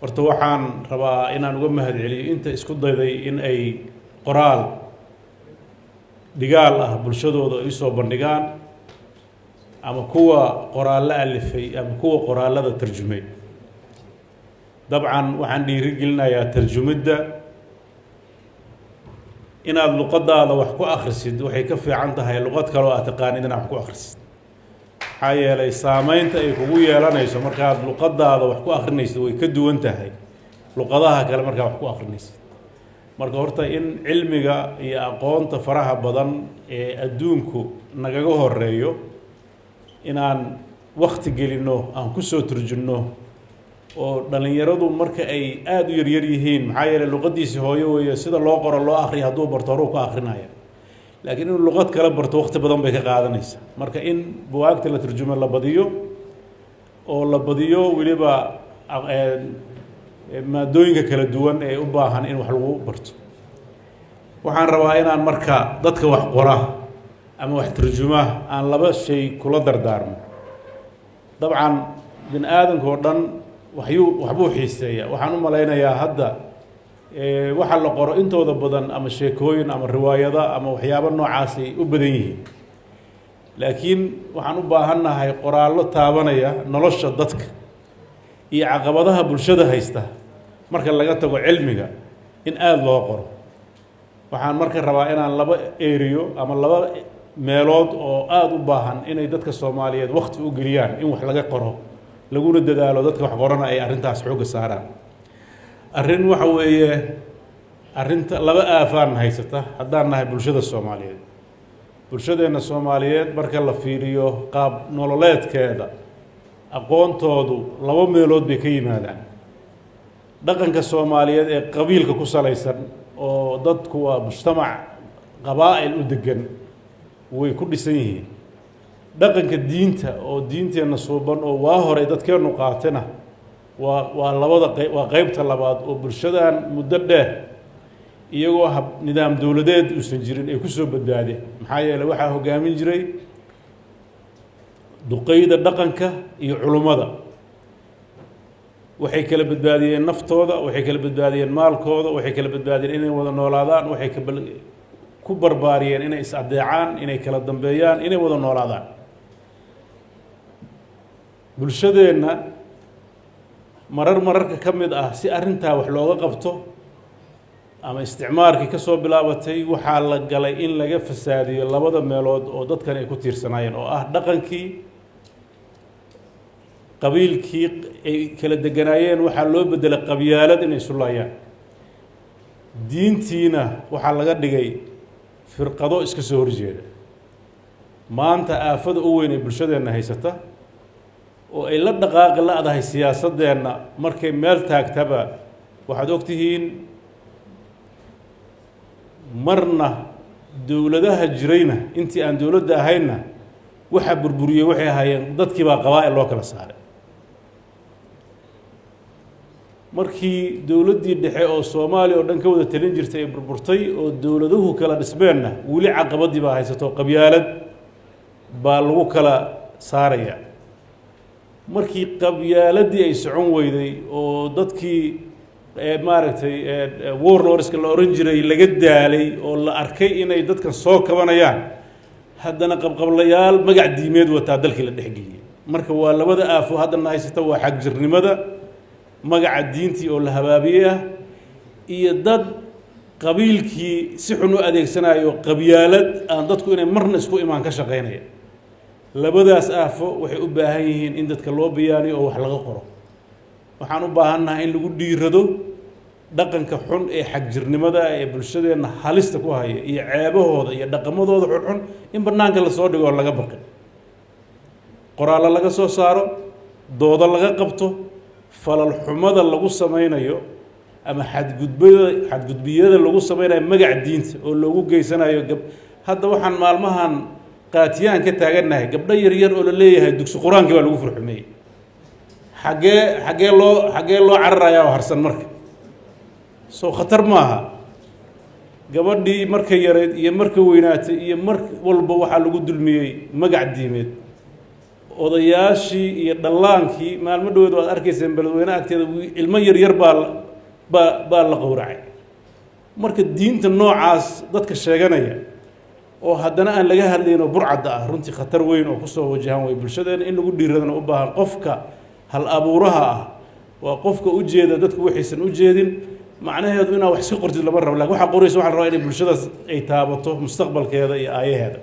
horta waxaan rabaa inaan uga mahadceliyo inta isku dayday in ay qoraal dhigaal ah bulshadooda ay soo bandhigaan ama kuwa qoraallo alifay ama kuwa qoraallada tarjumay dabcan waxaan dhiirigelinayaa tarjumidda inaad luqadaada wax ku akhrisid waxay ka fiican tahay luqad kale oo aad taqaanid inaad wax ku akhrisid maxaa yeelay saamaynta ay kugu yeelanayso markaad luqadaada wax ku akhrinaysid way ka duwan tahay luqadaha kale markaad wax ku akhrinaysid marka horta in cilmiga iyo aqoonta faraha badan ee adduunku nagaga horeeyo inaan waqti gelino aan ku soo turjunno oo dhalinyaradu marka ay aad u yaryar yihiin maxaa yeelay luqadiisii hooyo weeye sida loo qoro loo akhriyo hadduu barto horuu ka akhrinaya laakiin inuu luqad kala barto waqti badan bay ka qaadanaysaa marka in buwaagta la turjumo la badiyo oo la badiyo weliba maadooyinka kala duwan ee u baahan in wax lagu barto waxaan rabaa inaan marka dadka wax qora ama wax turjuma aan laba shay kula dardaarmo dabcan bin aadanka oo dhan waxbuu xiiseeyaa waxaan u malaynayaa hadda waxa la qoro intooda badan ama sheekooyin ama riwaayada ama waxyaabo noocaas ay u badan yihiin laakiin waxaan u baahannahay qoraallo taabanaya nolosha dadka iyo caqabadaha bulshada haysta marka laga tago cilmiga in aada loo qoro waxaan marka rabaa inaan laba eriyo ama laba meelood oo aada u baahan inay dadka Soomaaliyeed waqti u geliyaan in wax laga qoro laguna dadaalo dadka wax qorana ay arrintaas xoog saaraan arrin waxa weeye arrinta laba aafaan haysata haddaan nahay bulshada Soomaaliyeed bulshadeena Soomaaliyeed marka la fiiriyo qaab nololeedkeeda aqoontoodu laba meelood bay ka yimaadaan dhaqanka Soomaaliyeed ee qabiilka ku salaysan oo dadku waa mujtamac qabaa'il u degan way ku dhisan yihiin dhaqanka diinta oo diinteena suuban oo waa hore dadkeenu qaatana waa labada waa qaybta labaad oo bulshadan muddo dheer iyagoo nidaam dawladeed uusan jirin ay ku soo badbaadeen maxaa yeelay waxaa hogaamin jiray duqeyda dhaqanka iyo culimada waxay kala badbaadiyeen naftooda waxay kala badbaadiyeen maalkooda waxay kala badbaadiyeen inay wada noolaadaan waxay ku barbaariyeen inay is adeecaan inay kala dambeeyaan inay wada noolaadaan bulshadeenna mararka ka mid ah si arrintaa wax looga qabto ama isticmaalkii ka soo bilaabatay waxaa la galay in laga fasaadiyo labada meelood oo dadkan ay ku tiirsanaayeen oo ah dhaqankii qabiilkii ay kala deganaayeen waxaa loo bedelay qabyaalad inay isu laayaan diintiina waxaa laga dhigay firqado iska soo horjeeda maanta aafada u weyn ee bulshadeenna haysata oo ay la dhaqaaqi la'dahay siyaasadeenna markay meel taagtaba waxaad ogtihiin marna dowladaha jirayna intii aan dowladda ahaynna waxa burburiyey waxay ahaayeen dadkii baa qabaa'il loo kala saaray markii dowladdii dhexe oo Soomaaliya oo dhan ka wada talin jirtay ay burburtay oo dowladuhu kala dhismeenna weli caqabadii baa haysato qabyaalad baa lagu kala saaraya markii qabyaaladii ay socon weyday oo dadkii maaragtay warlordska la oran jiray laga daalay oo la arkay inay dadkan soo kabanayaan haddana qabqablayaal magac diimeed wataa dalkii la dhexgeliyay marka waa labada aafo haddana haysata waa xaq jirnimada magaca diintii oo la habaabiyay ah iyo dad qabiilkii si xun u adeegsanayo qabyaalad aan dadku inay marna isku imaan ka shaqeynaya labadaas aafo waxay u baahan yihiin in dadka loo biyaaniyo oo wax laga qoro waxaan u baahannahay in lagu dhiirado dhaqanka xun ee xagjirnimada ee bulshadeenna halista ku haya iyo ceebahooda iyo dhaqamadooda xun in bannaanka la soo dhigo oo laga baqin qoraallo laga soo saaro doodo laga qabto falal xumada lagu samaynayo ama xadgudbiyada lagu samaynayo magac diinta oo loogu geysanayo hadda waxaan maalmahan qaatiyaan ka taagannahay gabdho yaryar oo la leeyahay dugsi qur-aankii baa lagu furxumeeyey xagee loo cararayaa oo harsan marka soo khatar maaha gabadhii marka yareed iyo marka weynaatay iyo mar walba waxaa lagu dulmiyey magac diimeed odayaashii iyo dhallaankii maalmo dhaweed waad arkayseen beledweyne agteeda ilmo yaryar baa la qowracay marka diinta noocaas dadka sheeganaya oo haddana aan laga hadlayn oo burcadda ah runtii khatar weyn oo kusoo wajahan way bulshadeena in lagu dhiiradana u baahan qofka hal abuuraha ah waa qofka u jeeda dadku waxaysan u jeedin macnaheedu inaad wax iska qortid lama rabo laakiin waxaa qoraysa waxaa la rabaa inay bulshadaas ay taabato mustaqbalkeeda iyo aayaheeda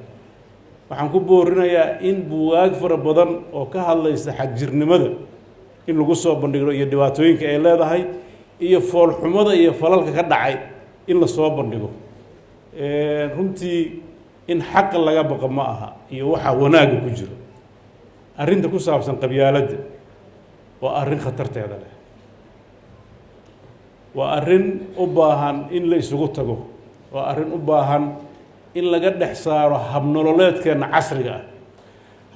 waxaan ku boorinayaa in buugaag fara badan oo ka hadlaysa xagjirnimada in lagu soo bandhigo iyo dhibaatooyinka ay leedahay iyo foolxumada iyo falalka ka dhacay in la soo bandhigo runtii in xaqa laga baqo ma aha iyo waxa wanaagga ku jiro arrinta ku saabsan qabyaaladda waa arrin khatarteeda leh waa arrin u baahan in la isugu tago waa arrin u baahan in laga dhex saaro habnololeedkeenna casriga ah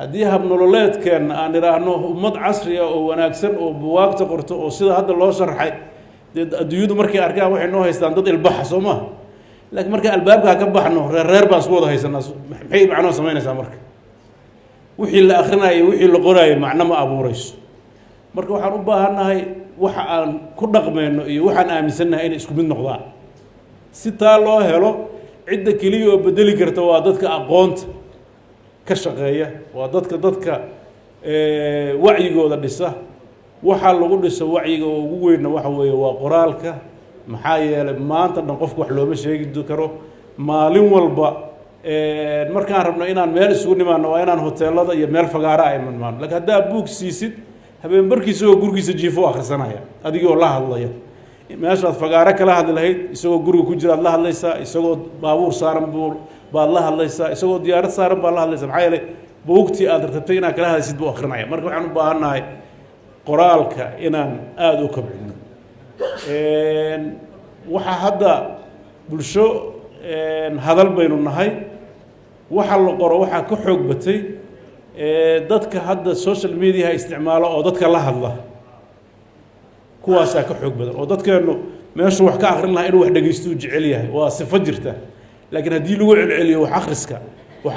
haddii habnololeedkeenna aan idhaahno ummad casri ah oo wanaagsan oo buwaagta qorto oo sida hadda loo sharxay dee adduunyadu markay arkaan waxay noo haystaan dad ilbaxa soo maha laakiin marka albaabkaa ka baxno reer baan isku wada haysanaa maxay macnoo samaynaysaa marka wixii la akhrinayo wixii la qoraayo macno ma abuurayso marka waxaan u baahannahay waxa aan ku dhaqmayno iyo waxaan aaminsannahay inay isku mid noqdaan si taa loo helo cidda keliya oo bedeli karta waa dadka aqoonta ka shaqeeya waa dadka wacyigooda dhisa waxa lagu dhiso wacyiga oo ugu weynna waxa weeye waa qoraalka maxaa yeelay maanta dhan qofku wax looma sheegi karo maalin walba markaan rabno inaan meel isugu nimaano waa inaan hoteelada iyo meel fagaara ay nimaano laakiin haddaa buug siisid habeen barkiisa oo gurigiisa jiifo akhrisanaya adigoo la hadlaya meeshaad fagaaro kala hadli lahayd isagoo guriga ku jiraad la hadlaysaa isagoo baabuur saaran baad la hadlaysaa isagoo diyaarad saaran baad la hadlaysaa maxaa yeelay buugtii aad rabtay inaad kala hadlaysid buu akhrinaya marka waxaan u baahannahay qoraalka inaan aada u kobcino waxaa hadda bulsho hadal baynu nahay waxa la qoro waxaa ka xoog batay dadka hadda social mediaha isticmaalo oo dadka la hadla kuwaasaa ka xoog badan oo dadkeennu meeshuu wax ka akhrin lahaa inuu wax dhegaysto u jecel yahay waa sifo jirta laakiin haddii lagu celceliyo wax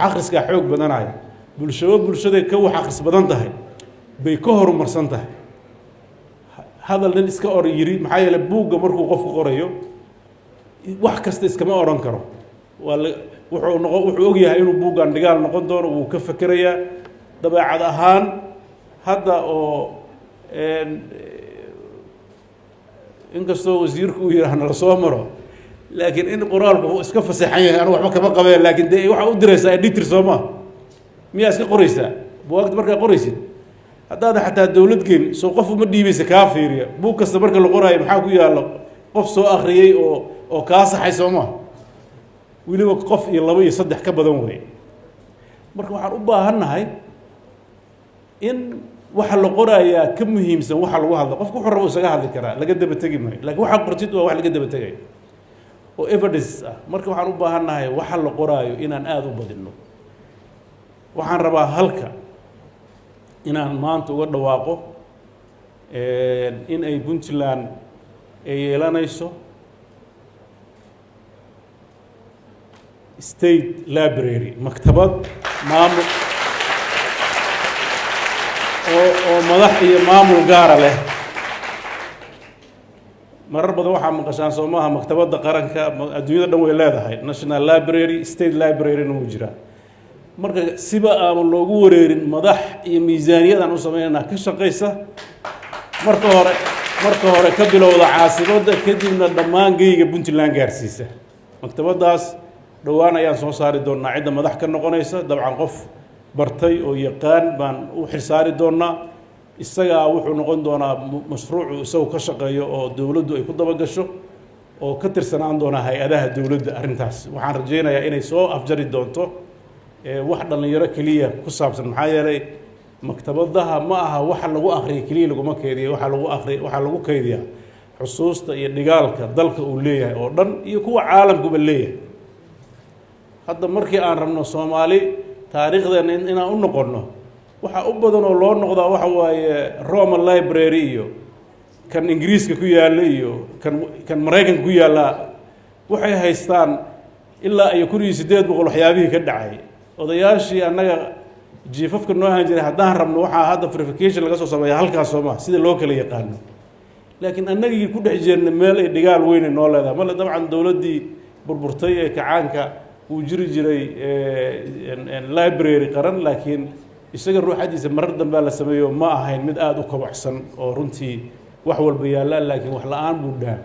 akhriskaa xoog badanaya bulshaday ka wax akhris badan tahay bay ka horumarsan tahay hadal nin iska or yiri maxaa yeelay buugga markuu qofku qorayo wax kasta iskama odhan karo wuxuu og yahay inuu buuggan dhigaal noqon doono wuu ka fekerayaa dabeecad ahaan hadda oo inkastoo wasiirku uu yidhaah nala soo maro laakiin in qoraalku uu iska faseexan yahay anu waxba kama qabeen laakiin dee waxaa u diraysaa editor soo maa miyaa iska qoraysaa buwaagta markaa qoraysid haddaada xataa dowlad geen soo qof uma dhiibaysa kaa fiiriya buug kasta marka la qoraayo maxaa ku yaallo qof soo akhriyey oo kaa saxay soo maa weliba qof iyo 2 iyo 3 ka badan wey marka waxaan u baahannahay in waxa la qorayaa ka muhiimsan waxa lagu hadlo qofku wuxuu rabo isaga hadli karaa laga daba tegi maayo laakiin waxa qortid waa wax laga daba tegayo oo evidence ah marka waxaan u baahannahay waxa la qoraayo inaan aad u badino waxaan rabaa halka inaan maanta uga dhawaaqo in ay Puntland ay yeelanayso state library maktabad maamul oo madax iyo maamul gaara leh marar badan waxaa maqashaan Soomaha maktabadda qaranka adduunyada dhan way leedahay national library state library noo jira marka siba aan loogu wareerin madax iyo miisaaniyad aan u sameeynaa ka shaqeysa marka hore ka bilowda caasimadda kadibna dhammaan geyga Puntland gaarsiisa maktabadaas dhawaan ayaan soo saari doonaa cidda madax ka noqonaysa dabcan qof bartay oo yaqaan baan u xirsaari doonaa isagaa wuxuu noqon doonaa mashruucu isagu ka shaqeeyo oo dawladdu ay ku daba gasho oo ka tirsanaan doona hay-adaha dawladda arrintaas waxaan rajaynayaa inay soo afjari doonto wax dhalinyaro keliya ku saabsan maxaa yeelay maktabadaha ma aha waxa lagu akhriyo keliya laguma keydiyo waxaa lagu keydiyaa xusuusta iyo dhigaalka dalka uu leeyahay oo dhan iyo kuwa caalamkuba leeyahay hadda markii aan rabno Soomaali taariikhdeena inaan u noqono waxa u badan oo loo noqdaa waxa waaye Roman library iyo kan Ingiriiska ku yaala iyo kan Mareykanka ku yaala waxay haystaan ilaa ay 1800 waxyaabihii ka dhacay odayaashii annaga jiifafka noo ahaan jiray haddaan rabno waxaa hadda verification laga soo sameeya halkaas sooma sida loo kala yaqaano laakiin annagii ku dhex jirna meel ay dhigaal weyn noo leedahay male dabcan dowladdii burburtay ee kacaanka uu jiri jiray library qaran laakiin isaga ruuxadiisa marar dambe la sameeyo ma ahayn mid aad u kobocsan oo runtii wax walba yaallaan laakiin wax la'aan buu dhahay